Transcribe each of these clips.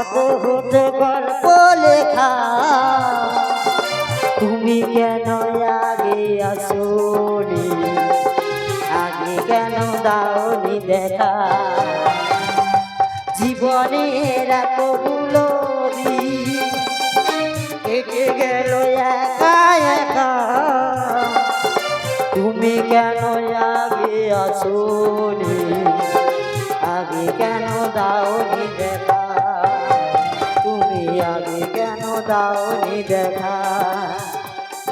কত হতে গল্প লেখা, তুমি কেন আগে আসোনি, আগে কেন দাওনি দেখা। জীবনের এতগুলো দিন কেটে গেল একা একা, তুমি কেন আগে আসোনি, আগে কেন দাওনি দেখা। তুমি আগে কেন দাওনি দেখা,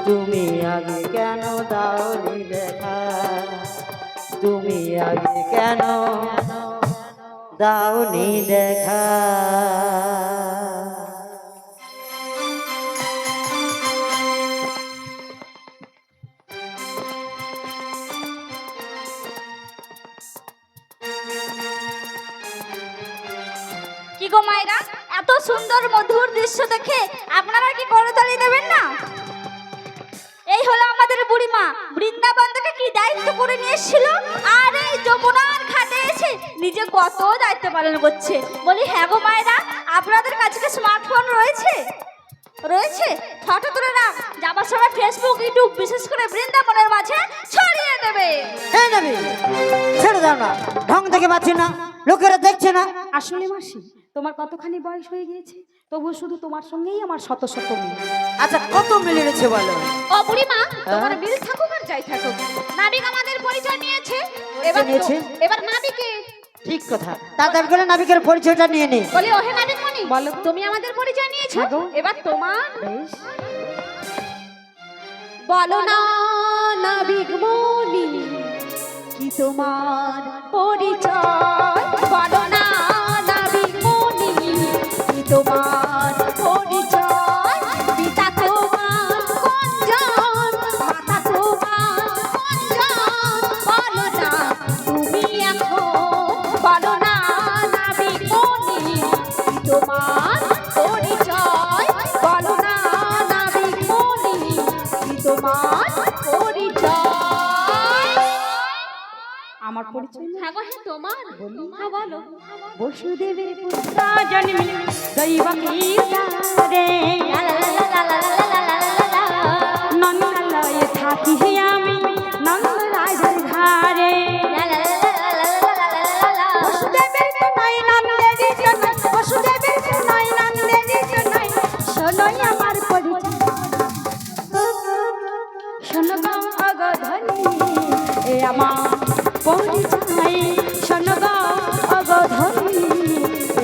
তুমি আগে কেন দাওনি দেখা, তুমি আগে কেন দাওনি দেখা। কি গো মায়েরা, এত সুন্দর মধুর দৃশ্য দেখে আপনারা কি করতালি দেবেন না? এই হলো আমাদের বুড়িমা, বৃন্দাবন থেকে কি দায়িত্ব করে নিয়ে এসেছিল, আর এই যমুনার ঘাটে এসে নিজে কত দায়িত্ব পালন করছে। বলি হ্যাঁ গো মায়েরা, আপনাদের কাছে কি স্মার্টফোন রয়েছে? রয়েছে? ফটো তুলে না যাবার সময় ফেসবুক ইউটিউব বিশেষ করে বৃন্দাবনের মাঝে ছড়িয়ে দেবে। এই নবী, ছেড়ে দাও না, ঢং দেখে পাচ্ছি না, লোকেরা দেখছে না। আসলে মাসি, তোমার কতখানি বয়স হয়ে গিয়েছে, তবু শুধু তোমার সঙ্গেই আমার শত শত মিল। আচ্ছা কত মিলে রয়েছে বলো? ও বুড়িমা, তোমার মিল থাকুক আর যাই থাকুক, নাবিক আমাদের পরিচয় নিয়েছে। এবার নাবিকে ঠিক কথা, তাড়াতাড়ি করে নাবিকের পরিচয়টা নিয়ে নে। বলি ওহে নাবিক মনি, বলো। তুমি আমাদের পরিচয় নিয়েছো, হ্যাঁ গো। এবার তোমার বেশ, বলো না নাবিক মনি, কি তোমার পরিচয়? বলো না নাবিক মনি, কি তোমার পরিচয়? পিতা তোমার কোনজন, মাতা তোমার কোনজন? বলো না তুমি এখন, বলো না নাবিক মনি, কি তোমার পরিচয়? বলো না নাবিক মনি, কি তোমার পরিচয়? আমার পরিচয় না? হ্যাঁ গো, হ্যাঁ তোমার। হ্যাঁ বলো। বসুদেবের পুত্র জন্মে দৈবকী রে, নন্দালয়ে থাকি আমি নন্দরাজের ঘরে। বসুদেবের তনয় নন্দেরই তনয়, বসুদেবের তনয় নন্দেরই তনয়, শোনোই আমার পরিচয়, শোনো গো অগধনী এ আমার পরিচয়, শোনো গো অগধনী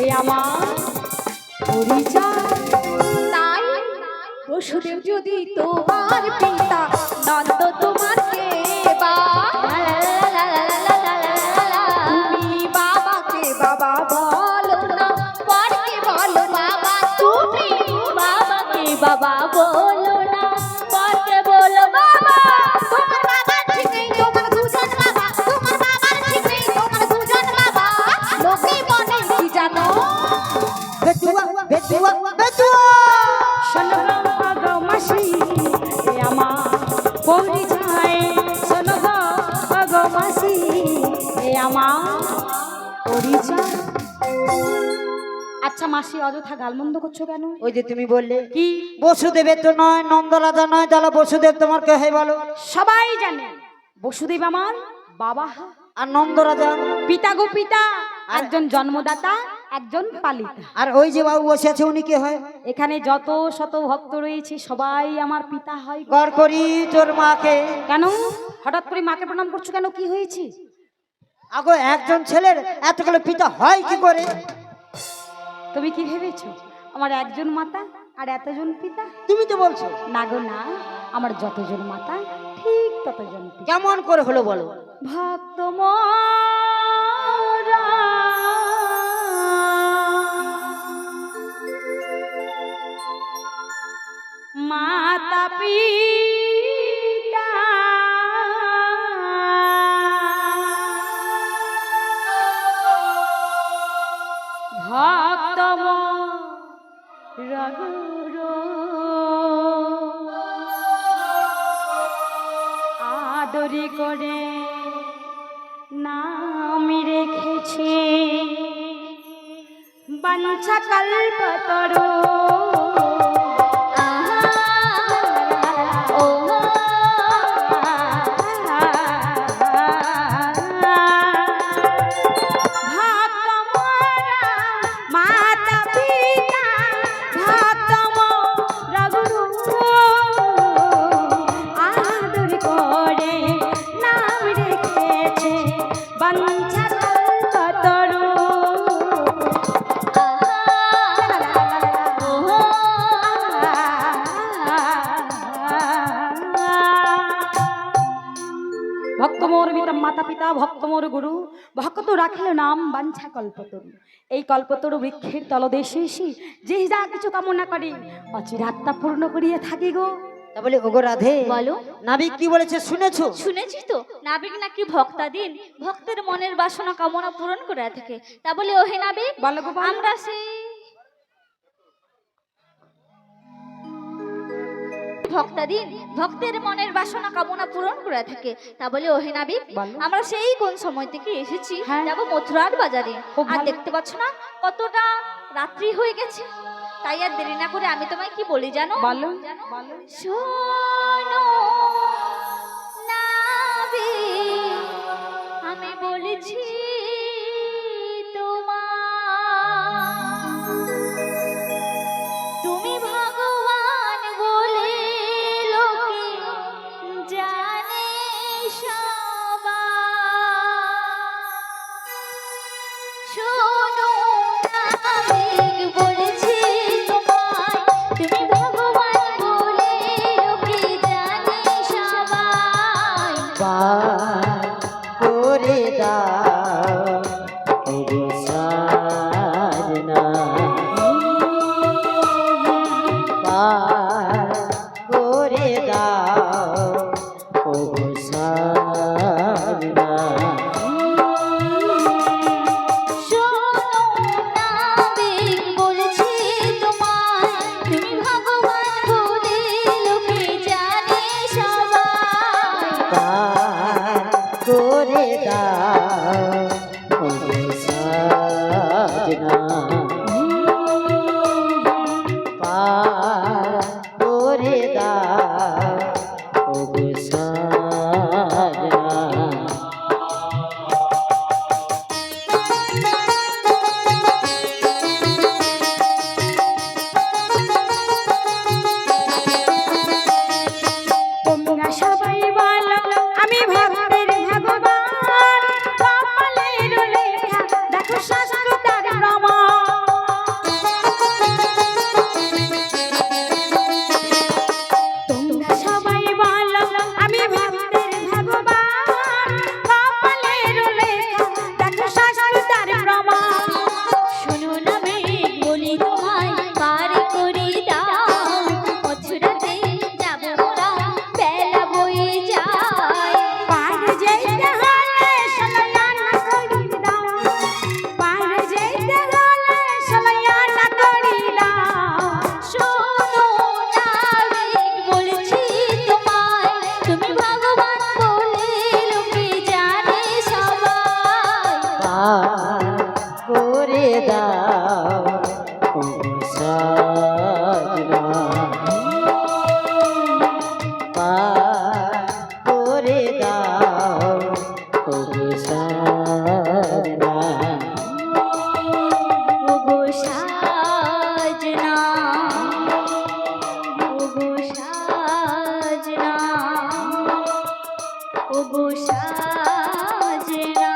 এ আমার পরিচয়। তাই বসুদেব যদি তোমার পিতা, নন্দ তোমার কে বা? তুমি বাবাকে বাবা বলো না, পরকে বলো বাবা। তুমি বাবাকে বাবা বলো না, পরকে বলো বাবা। তোমার বাবার ঠিক নেই, তোমার দুজন বাবা, তোমার বাবার ঠিক নেই, তোমার দুজন বাবা। লোকে বলে কি জানো? বেতুয়া বেতুয়া বেতুয়া, শোনো গো গো মাসি এ আমার পরিচয়, শোনো গো গো মাসি এ আমার পরিচয়। আচ্ছা মাসি, অযথা গালমন্দ করছো কেন? ওই যে তুমি বললে কি বসুদেবের তো নয়, নন্দরাজা নয়, তাহলে বসুদেব তোমার কে হয় বলো? সবাই জানে বসুদেব আমার বাবা, আর নন্দরাজা? পিতা গো পিতা, একজন জন্মদাতা, একজন পালিতা। আর ওই যে বাবু বসে আছে উনি কে হয়? এখানে যত শত ভক্ত রয়েছে সবাই আমার পিতা হয়। গড় করি তোর মাকে। কেন হঠাৎ করে মাকে প্রণাম করছো কেন, কি হয়েছে? আগো একজন ছেলের এতগুলো পিতা হয় কি করে? তুমি কি ভেবেছো আমার একজন মাতা আর এতজন পিতা? তুমি তো বলছো। না গো না, আমার যতজন মাতা ঠিক ততজন পিতা। কেমন করে হলো বলো? ভক্ত মোরা মাতা পিতা ভক্ত মোরা আদরি করে নাম রেখেছে বাঞ্ছা কল্পতরু মাতা পিতা ভক্তম রঘুরু আদর করে নাম রেখেছে বাঞ্ছা কল্পতরু। ভক্ত মোর মাতা পিতা ভক্ত মোর গুরু ভক্ত রাখিল নাম বাঞ্ছা কল্পতরু। এই কল্পতরু বৃক্ষের তলদেশে এসে যে যা কিছু কামনা করে অচিরাত্মা পূর্ণ করিয়া থাকি গো। তা বলি ওগো রাধে, বলো। নাবিক কি বলেছে শুনেছো? শুনেছি তো, নাবিক নাকি ভক্তাদিন ভক্তের মনের বাসনা কামনা পূরণ করে থাকে। তা বলি ওহে নাবিক, বলো গো, বলো। আমরা সেই ভক্তাদিন ভক্তের মনের বাসনা কামনা পূরণ করে থাকে। তা বলি ওহে নাবিক, বলো। আমরা সেই কোন সময় থেকে এসেছি, হ্যাঁ। যাবো মথুরার বাজারে। খুব আর ভালো। দেখতে পাচ্ছ না কতটা রাত্রি হয়ে গেছে, তাই আর দেরি না করে আমি তোমায় কি বলি জানো? বলো। শোনো নাবিক, আমি বলেছি তুমি ভগবান বলে লোকে জানে সবাই। শোনো নাবিক, বলেছি তোমায় তুমি ভগবান বলে লোকে জানে সবাই। পার করে দাও ওগো সাজনা, পার করে দাও ওগো সাজনা। শোনো নাবিক, বলেছি তোমায় তুমি ভগবান বলে লোকে জানে সবাই। পার করে দাও ওগো সাজনা, পার করে দাও ওগো সাজনা। তোমরা সবাই বলো আমি ভক্তের ভগবান, কপালের লেখা দেখো শাস্ত্র তার প্রমাণ। তোমরা সবাই বলো আমি ভক্তের ভগবান, কপালের লেখা দেখো শাস্ত্র তার প্রমাণ। শোনো নাবিক, বলি তোমায় পার করে দাও মথুরাতে যাবো মোরা, বেলা বয়ে যায়। পার যেতে হলে সলয়ানা করি দাও, পার যেতে হলে সলয়ানা করি দাও। শোনো নাবিক, বলেছি তোমায় তুমি ভগবান বলে লোকে জানে সবাই। পার করে দাও ওগো সাজনা, পার করে দাও ওগো সাজনা। ওগো সাজনা, ওগো সাজনা, ওগো সাজনা।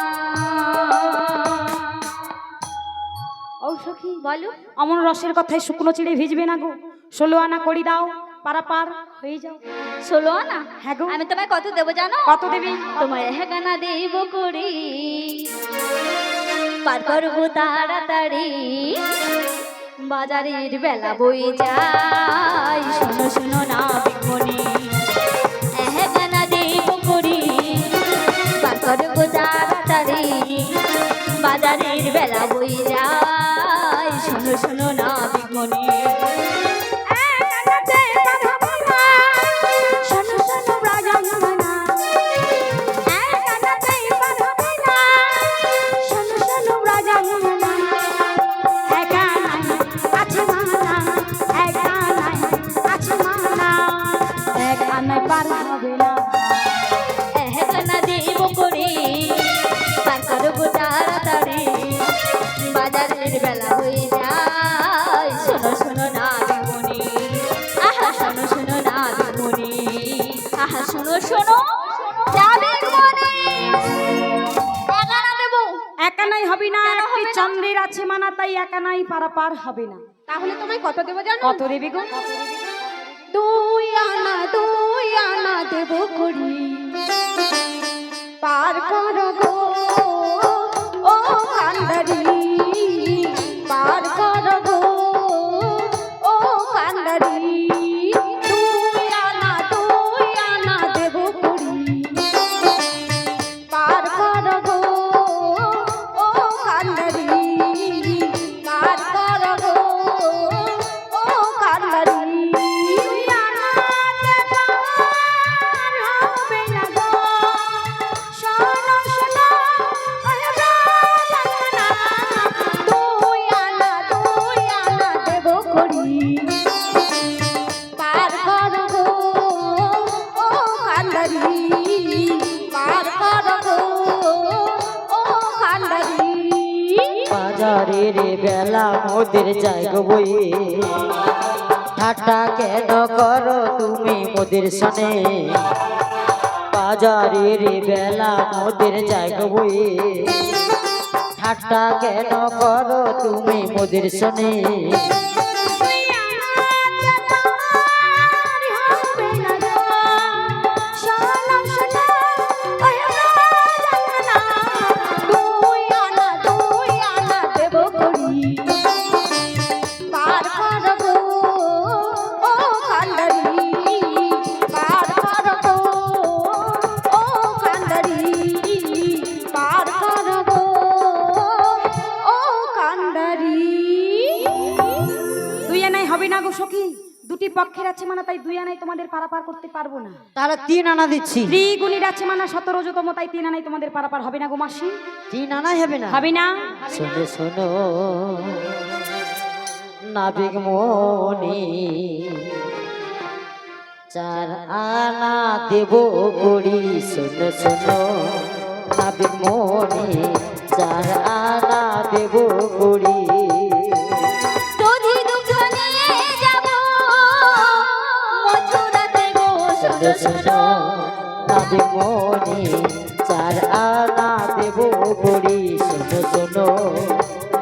ও সখী বলো। অমন রসের কথায় শুকনো চিড়ে ভিজবে না গো, 16 আনা করি দাও, পারাপার হয়ে যাও। 16 আনা? হ্যাঁ গো। আমি তোমায় কত দেবো জানো? কত দেবী? তোমায় 1 আনা দেব করি, পার করবো তাড়াতাড়ি, বাজারের বেলা বই যায়। শোনো শোনো নাবিক মনি, 1 আনা দেব করি, পার করবো তাড়াতাড়ি, বাজারের বেলা বই যায়। শোনো শোনো নাবিক মনি, শোনো শোনো রাজঙ্গনা, শোনো শোনো রাজঙ্গনা, একা বাজারের বেলা হয়ে যায় শোনো শোনো না বিমনি আহা শোনো শোনো না বিমনি আহা শোনো শোনো যাবে মনে একা না দেবো একা নাই হবে না, একটি চন্দ্রের আছে মানা, তাই একা নাই পারাপার হবে না। তাহলে তোমায় কত দেবো জানো? কত দেবে গো? 2 আনা দেবো করি, পার করো গো ও কান্দারি, পার করো গো ও কান্দারি। 2 আনা দেবো করি, পার করো গো ও কান্দারি, পার করো গো ও কান্দারি। বাজারের বেলা মোদের যাই গো বইয়ে, ঠাট্টা কেন করো তুমি মোদের সনে? বাজারের বেলা মোদের যাই গো বইয়ে, ঠাট্টা কেন করো তুমি মোদের সনে? সখী, দুটি পক্ষের আছে মানা, তাই 2 আনাই তোমাদের পারাপার করতে পারবো না। তাহলে 3 আনা দিচ্ছি। ত্রিগুণীর আছে মানা 17তম, তাই 3 আনাই তোমাদের পারাপার হবে না গো মাসি। 3 আনাই হবে না? হবে না। শোনো শোনো নাবিক মনি, 4 আনা দেব করি। শোনো শোনো নাবিক মনি, 4 আনা দেব করি। শোনো শোনো নাবিক মনি, 4 আনা দেব করি। শোনো শোনো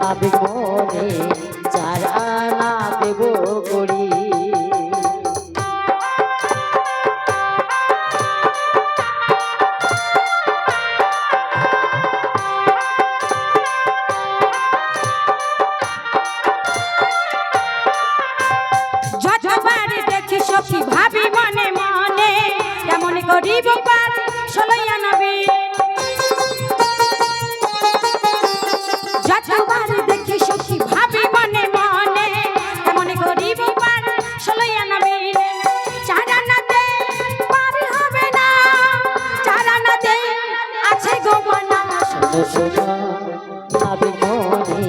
নাবিক মনি, 4 আনা দেব করি। যতবার দেখি সখী ভাবি মনে মনে, কেমন করিব পার 16 আনা বিল। যতবার দেখি সখী ভাবি মনে মনে, কেমন করিব পার 16 আনা বিল। 4 আনাতে পার হবে না, 4 আনাতে আছে গো মানা। শোনো শোনো নাবিক মনি,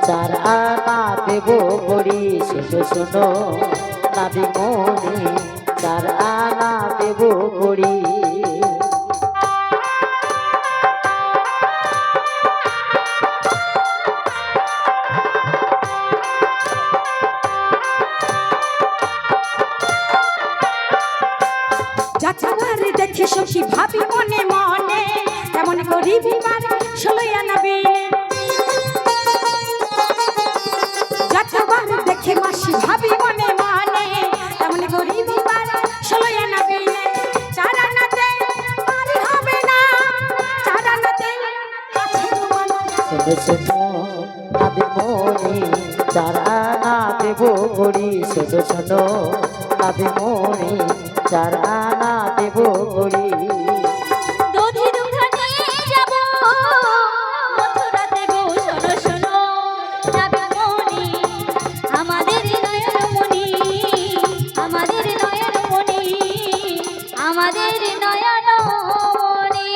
4 আনা দেব করি। শোনো শোনো নাবিক মনি, 4 আনা দেব করি। যতবার দেখি সখী ভাবি মনে মনে, কেমন করিব পার 16 আনা বিল। যতবার দেখে মাসি ভাবি মনে মনে, কেমন করিব পার 16 আনা বিল। 4 আনাতে পার হবে না, 4 আনাতে আছে গো মানা। শোনো শোনো নাবিক মনি, 4 আনা দেব করি। শোনো শোনো নাবিক মনি, 4 আনা দেব করি। দধি দুধা নিয়ে যাব মথুরাতে গো শোনো শোনো নাবিক মনি, আমাদের নয়নমণি, আমাদের নয়নমণি, আমাদের নয়নমণি।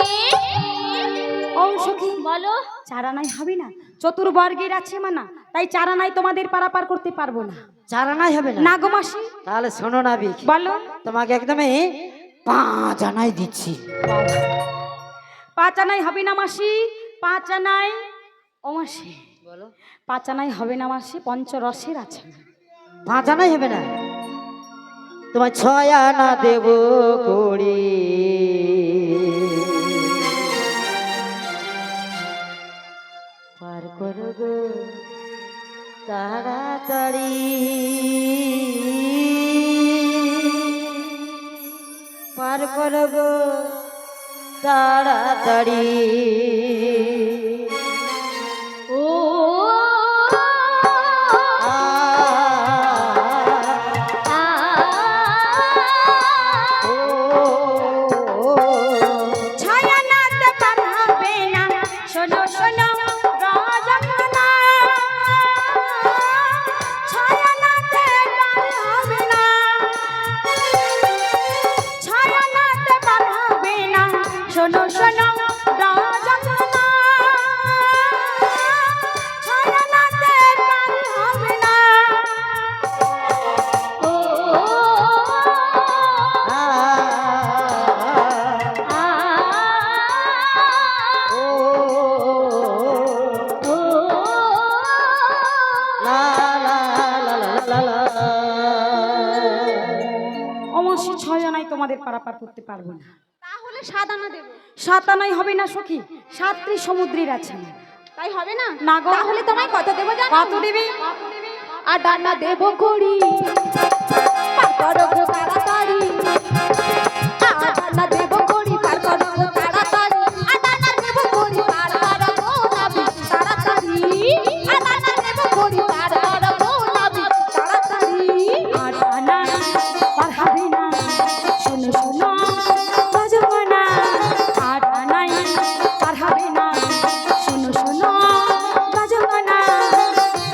ও সখী বলো 4 আনাই হবে না, চতুর্বর্গের আছে মানা, তাই 4 আনাই তোমাদের পারাপার করতে পারবো না। 4 আনাই হবে না? না গো মাসি। তাহলে শোনো নাবিক, বলো। তোমাকে একদমই 5 আনাই দিচ্ছি। 5 আনাই হবে না মাসি, 5 আনাই ও মাসি। পাঁচানাই হবে না মাসি, পঞ্চরসের আছে। পাঁচ আনাই হবে না, তোমার ছয় আনা দেব করি। পার করো গো তাড়াতাড়ি, পার করো গো তাড়াতাড়ি। ও ছায়ানাতে পার হবে না, শোনো শোনো রাজঙ্গনা, ছায়ানাতে পার হবে না, ছায়ানাতে পার হবে না, শোনো শোনো রাজঙ্গনা, ছায়ানাতে পার হবে না। ও অমাসি ছয় আনাই তোমাদের পারাপার করতে পারবো না। তাহলে 7 আনা দেব। 7 আনাই হবে না সখী, 7টি সমুদ্রের আছে। তাই হবে না? না গো। তাহলে তোমায় কত দেব জানো? কত দিবি? 8 আনা দেব করি, পার করো গো তাড়াতাড়ি। 8 আনা দেব করি, পার করো গো তাড়াতাড়ি। 8 আনা দেব করি, পার করো গো নাবি তাড়াতাড়ি। 8 আনা দেব করি, পার করো গো নাবি তাড়াতাড়ি। 8 আনা পার হবে না, শোনো শোনো রাজঙ্গনা। 8 আনাই পার হবে না, শোনো শোনো রাজঙ্গনা।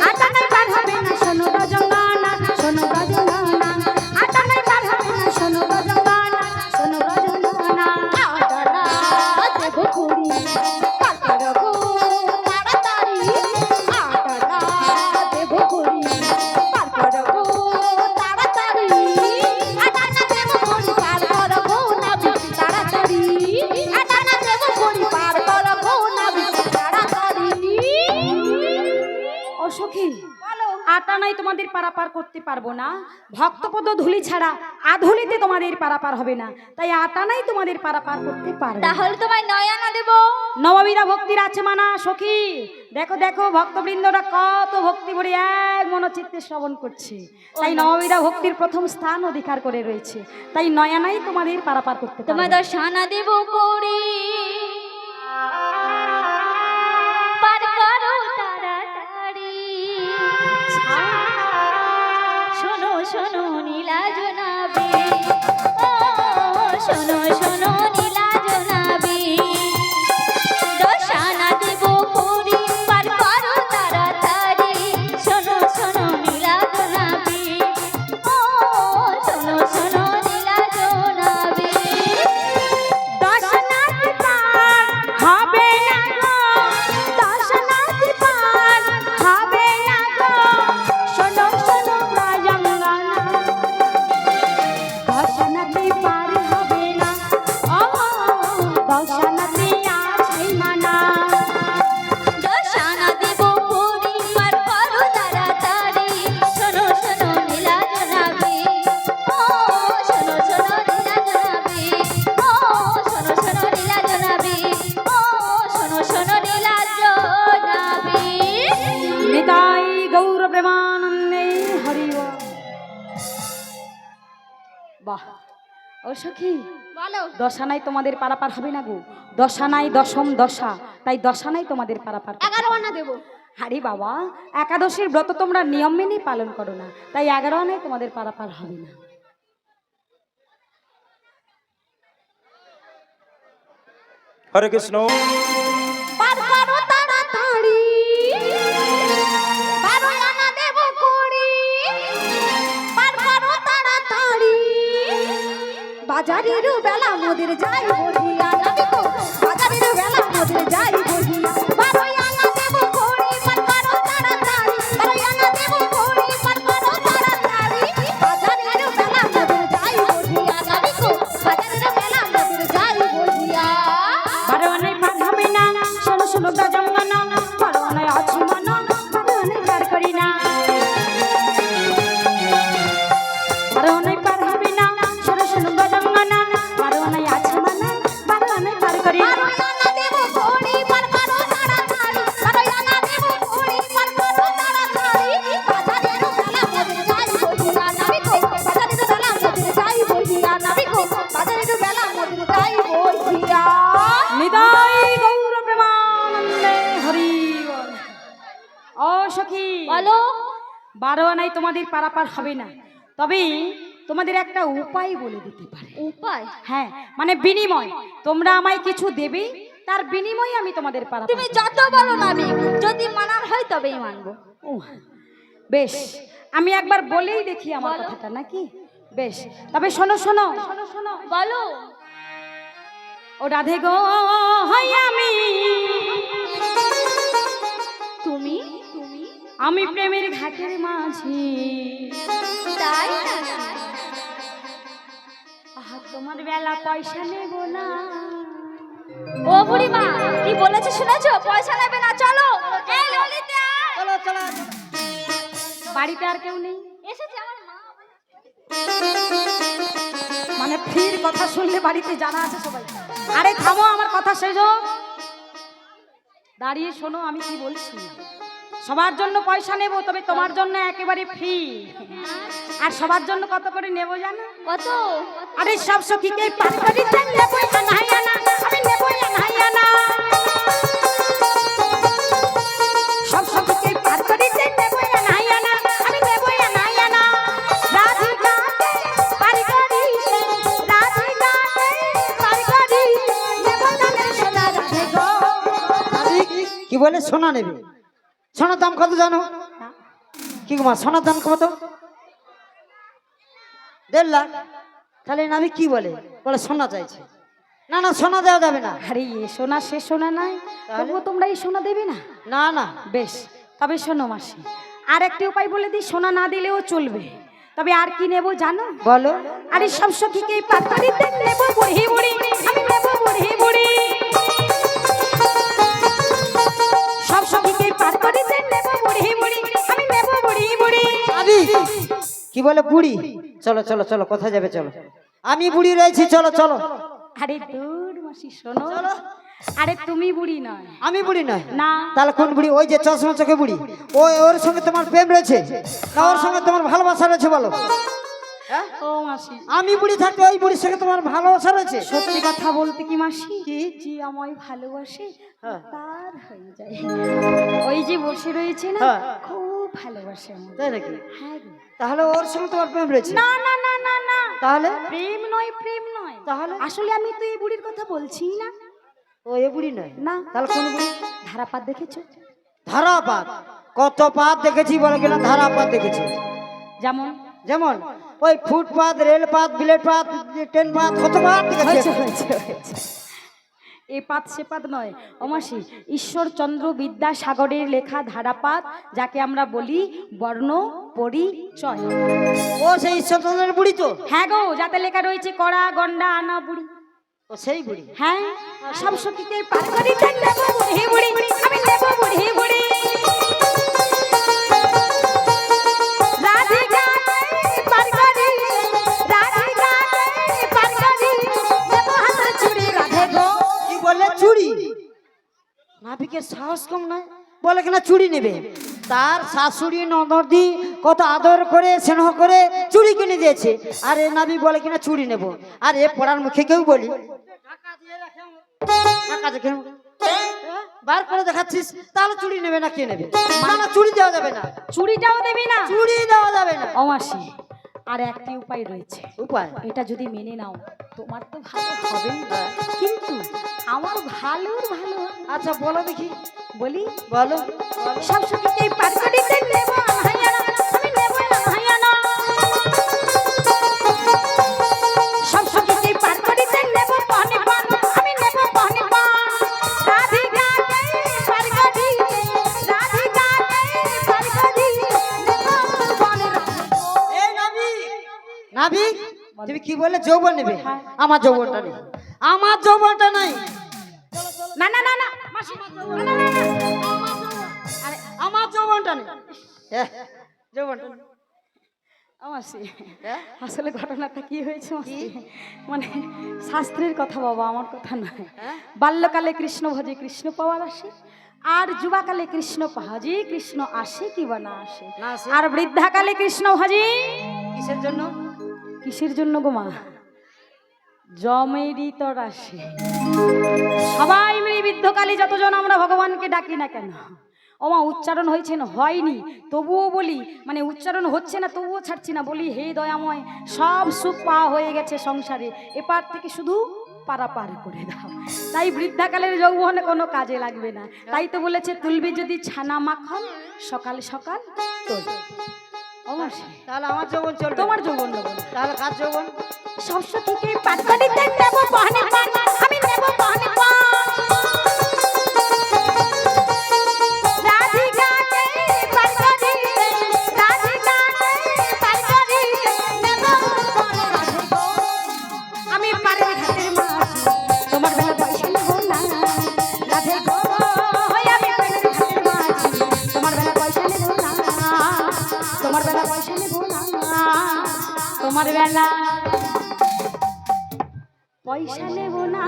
8 আনাই পার হবে না, শোনো রাজঙ্গনা, শোনো রাজঙ্গনা। 8 আনাই পার হবে না, শোনো রাজঙ্গনা, শোনো রাজঙ্গনা। 8 আনা দেব করি, পার করো গো তাড়াতাড়ি। 8 আনা দেব করি, পার করো গো তাড়াতাড়ি। 8 আনা দেব করি, পার করো গো নাবি তাড়াতাড়ি। 8 আনা দেব করি, পার করো গো নাবি তাড়াতাড়ি। ও সখী, 8 আনাই তোমাদের পারাপার করতে পারবো না। ভক্তপদ ধুলি ছাড়া আধুলিতে তোমাদের পারাপার হবে না, তাই 8 আনাই তোমাদের পারাপার করতে পারবো না। তাহলে তোমায় 9 আনা দেব। নবমীরা ভক্তির আছে মানা সখী। দেখো দেখো ভক্তবৃন্দরা কত ভক্তি ভরে এক মনোচিত্তে শ্রবণ করছে, তাই নবমীরা ভক্তির প্রথম স্থান অধিকার করে রয়েছে, তাই 9 আনাই তোমাদের পারাপার করতে পারবো তোমায় না। 10 আনা দেব করি, পার করো তাড়াতাড়ি। শোনো শোনো নীলা জনাবি, ও শোনো শোনো নীলা জনাবি। 10 আনা দেব করি, পার করো তাড়াতাড়ি। শোনো শোনো নীলা জনাবি, ও শোনো শোনো নীলা জনাবি। 10 আনাতে পার হবে না গো, 10 আনাতে পার হবে না গো, শোনো শোনো রাজঙ্গনা। 10 আনাতে পার হবে না, ও 10 আনাতে আছে মানা। 10 আনা দেব করি, পার করো তাড়াতাড়ি। শোনো শোনো নীলা জনাবি, ও শোনো শোনো নীলা জনাবি, ও শোনো শোনো নীলা জনাবি, ও শোনো শোনো নীলা জনাবি। নিতাই গৌর প্রেমানন্দে হরি বল। বাহ ও সখী, বলো 10 আনাই তোমাদের পারাপার হবে না গো। 10 আনাই দশম দশা, তাই 10 আনাই তোমাদের পারাপার করতে 11 আনা দেব। আরে বাবা, একাদশীর ব্রত তোমরা নিয়ম মেনে পালন করো না, তাই 11 আনাই তোমাদের পারাপার হবে না। হরে কৃষ্ণ। পার করো তাড়াতাড়ি। 12 আনা দেব করি, পার করো তাড়াতাড়ি। বাজারের বেলা মোদের যাই বলিয়া না দেখো, বাজারের বেলা মোদের যাই বলিয়া। 12 আনা দেব করি, পার করো তাড়াতাড়ি। 12 আনা দেব করি, পার করো তাড়াতাড়ি। বাজারের বেলা মোদের যাই বলিয়া না দেখো, বাজারের বেলা মোদের যাই বলিয়া। 12 আনাই পার হবে না, শোনো শোনো রাজঙ্গনা। 12 আনাই আছে মানা, গো। 12 আনাই তোমাদের পারাপার হবে না, তবে তোমাদের একটা উপায় বলে দিতে পারে। উপায়? হ্যাঁ, মানে বিনিময়। তোমরা আমায় কিছু দেবে, তার বিনিময়ে আমি তোমাদের পারাপার তুমি যত বলো নাবিক, যদি মানার হয় তবেই মানবো। ও, বেশ, আমি একবার বলেই দেখি আমার বলো। কথাটা, নাকি? বেশ, তবে শোনো শোনো বলো। ও রাধে গো, হয় তুমি তুমি আমি প্রেমের ঘাটের মাঝি, তাই না? আহা তোমার বেলা পয়সা নেব না। ও বুড়িমা, কি বলেছে শুনেছো? পয়সা নেবে না, চলো। এই ললিতা, চলো চলো। বাড়িতে আর কেউ নেই, এসেছে আমার মা। মানে ফির কথা শুনলে বাড়িতে জানা আছে সবাই। আরে থামো, আমার কথা শেষ হোক। দাঁড়িয়ে শোনো আমি কি বলছি। সবার জন্য পয়সা নেব, তবে তোমার জন্য একেবারে ফ্রি। আর সবার জন্য কত করে নেব জানো? কত? আরে সব সখীকে পার করে দেন, নেবই আনাই আনা, আমি নেবই আনাই আনা। সব সখীকে পার করে দেন, নেবই আনাই আনা, আমি নেবই আনাই আনা। রাধিকাতে পার করি, রাধিকাতে পার করি, নেব জানে সোনা রাধে গো। নাবিক কি বলে? সোনা নেবে? সোনার দাম কত জানো? কি গো মা, সোনার দাম কত? 1.5 লাখ। তাহলে নাবিক কি বলে? বলে সোনা চাইছে। না না, সোনা দেওয়া যাবে না। আরে এ সোনা সে সোনা নাই, তবুও তোমরা এই সোনা দেবে না? না না। বেশ, তবে শোনো মাসি, আর একটি উপায় বলে দিই, সোনা না দিলেও চলবে, তবে আর কি নেব জানো? বলো। আরে সব সখীকে পার করে দেন, নেব বুড়ি বুড়ি, আমি নেব বুড়ি বুড়ি। সব সখীকে পার করে দেন, নেব বুড়ি বুড়ি, আমি নেব বুড়ি বুড়ি। নাবিক কি বলে? বুড়ি? চলো চলো চলো, কোথায় যাবে? চলো, আমি বুড়ি রয়েছি, চলো চলো। আরে দূর মাসি, শোনো। আরে তুমি বুড়ি নয়। আমি বুড়ি নয়? না। তাহলে কোন বুড়ি? ওই যে চশমা চোখে বুড়ি, ওর সঙ্গে তোমার প্রেম রয়েছে না ওর সঙ্গে তোমার ভালোবাসা রয়েছে? বলো। হ্যাঁ? ও মাসি, আমি বুড়ি থাকতে ওই বুড়ির সঙ্গে তোমার ভালোবাসা রয়েছে? সত্যি কথা বলতে কি মাসি, যে আমায় ভালোবাসে হ্যাঁ। তার হয়ে যায়। ওই যে বসে রয়েছে না, হ্যাঁ। খুব ভালোবাসে আমায়। তাই নাকি? হ্যাঁ গো। তাহলে ওর সঙ্গে তোমার প্রেম রয়েছে? না না না না না, তাহলে? প্রেম নয়, প্রেম নয়। তাহলে? আসলে আমি তো এই বুড়ির কথা বলছি না। ও এ বুড়ি নয়? না। তাহলে কোন বুড়ি? ধারাপাত দেখেছো? ধারাপাত? কত পাত দেখেছি বলে কিনা ধারাপাত দেখেছি। যেমন যেমন ওই ফুটপাত, রেলপাত, বিলেট পাত, ট্রেন পাত, কত পাত দেখেছি। এ পাত সে পাত নয় ও মাসি, ঈশ্বরচন্দ্র বিদ্যাসাগরের লেখা ধারাপাত, যাকে আমরা বলি বর্ণ পরিচয়। ও সেই ঈশ্বরচন্দ্রের বুড়ি তো? হ্যাঁ গো, যাতে লেখা রয়েছে কড়া গন্ডা আনা বুড়ি। ও সেই বুড়ি? হ্যাঁ, সব সখীকে পার করে দেন, নেব বুড়ি বুড়ি, আমি নেব বুড়ি বুড়ি। রাধিকাতে পার করি, রাধিকাতে পার করি, নেব হাতের চুড়ি রাধে গো। কি বললে? চুড়ি? নাবিকের সাহস কম নয়, বলে কিনা চুড়ি নেবে। তার শাশুড়ি ননদি কত আদর করে স্নেহ করে চুড়ি কিনে দিয়েছে, আর এ নাবিক বলে কিনা চুড়ি নেব। আর এ পড়ার মুখে কেউ বলি টাকা দেখে বার করে দেখাচ্ছিস, তাহলে চুড়ি নেবে না? কে নেবে? না না, চুড়ি দেওয়া যাবে না। চুড়িটাও দেবি না? চুড়ি দেওয়া যাবে না। ও মাসি, আর একটি উপায় রয়েছে। উপায়? এটা যদি মেনে নাও, তোমার তো ভালো হবেই, কিন্তু আমার ভালোর ভালো। আচ্ছা বলো দেখি। বলি, বলো। সব সখীকে পার করে দেন, নেব আনহাইয়ানা, আমি নেব আনহাইয়ানা। সব সখীকে পার করে দেন, নেব পানি পান, আমি নেব পানি পান। রাধিকাতে পার করি, রাধিকাতে পার করি, নেব পানি পান। এই নাবিক, নাবিক তুমি কি বলে? যৌবন নেবে? আমার যৌবনটা নেই, আমার যৌবনটা নাই। না না না না মাসি, না না না না। আরে আমার যৌবনটা নেই। যৌবনটা নেই। ও মাসি, হ্যাঁ? আসলে ঘটনাটা কি হয়েছে মাসি, মানে শাস্ত্রের কথা বাবা, আমার কথা নয়। হ্যাঁ? বাল্যকালে কৃষ্ণ ভজে কৃষ্ণ পাওয়ার আসে, আর যুবাকালে কৃষ্ণ ভজে কৃষ্ণ আসে কি বা না আসে, না আসে। আর বৃদ্ধাকালে কৃষ্ণ ভজে কিসের জন্য? কিসের জন্য গো মা? জমেরই তর আসে। সবাই মিলে বৃদ্ধকালে যতজন আমরা ভগবানকে ডাকি না কেন, ও মা উচ্চারণ হয়েছে না হয়নি, তবুও বলি মানে উচ্চারণ হচ্ছে না তবুও ছাড়ছি না, বলি হে দয়াময় সব সুখ পাওয়া হয়ে গেছে সংসারে, এপার থেকে শুধু পারাপার করে দাও। তাই বৃদ্ধাকালের যৌবনে কোনো কাজে লাগবে না, তাই তো বলেছে তুলবি যদি ছানা মাখন সকাল সকাল তোল। অবশ্যই তাহলে আমার যৌবন চলবে, তোমার যৌবন নেবো না। তাহলে কার যৌবন? সবসময় থেকে পাটকারিতে নেব পানি পান, আমি নেব পানি পান। রাধিকাকে পাটকারিতে, রাধিকাকে পাটকারিতে নেব পানি গো। আমি পারে ঘাটের মাছ, তোমার বেলা পয়সা নেব না রাধে গো। আমি পারে ঘাটের মাছ, তোমার বেলা পয়সা নেব না, তোমার বেলা পয়সা নেব না, তোমার বেলা পয়সা নেব না।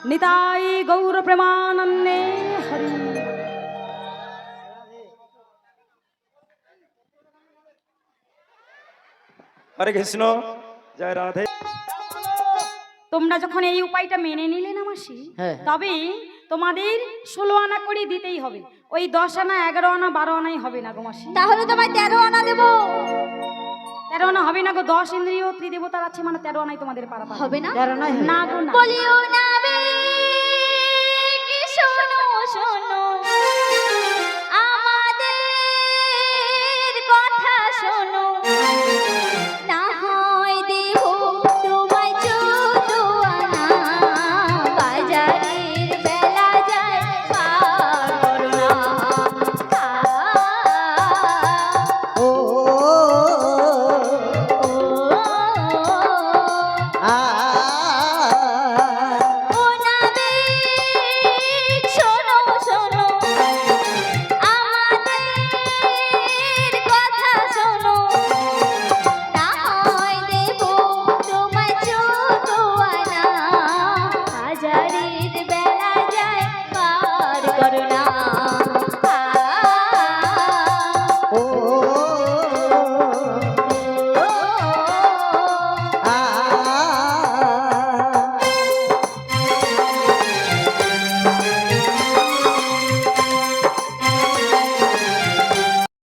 নিতাই গৌর প্রেমানন্দে হরি। হরে কৃষ্ণ, জয় রাধে। তোমরা যখন এই উপায়টা মেনে নিলে না মাসি, হ্যাঁ। তবে তোমাদের 16 আনা করে দিতেই হবে। ওই 10 আনা 11 আনা 12 আনাই হবে না গো মাসি। তাহলে তোমায় 13 আনা দেবো। 13 আনা হবে না গো, 10 ইন্দ্রিয় ত্রিদেবতার আছে মানে 13 আনাই তোমাদের পারা হবে না? তেরো নয়, না গো না। বলিও না বে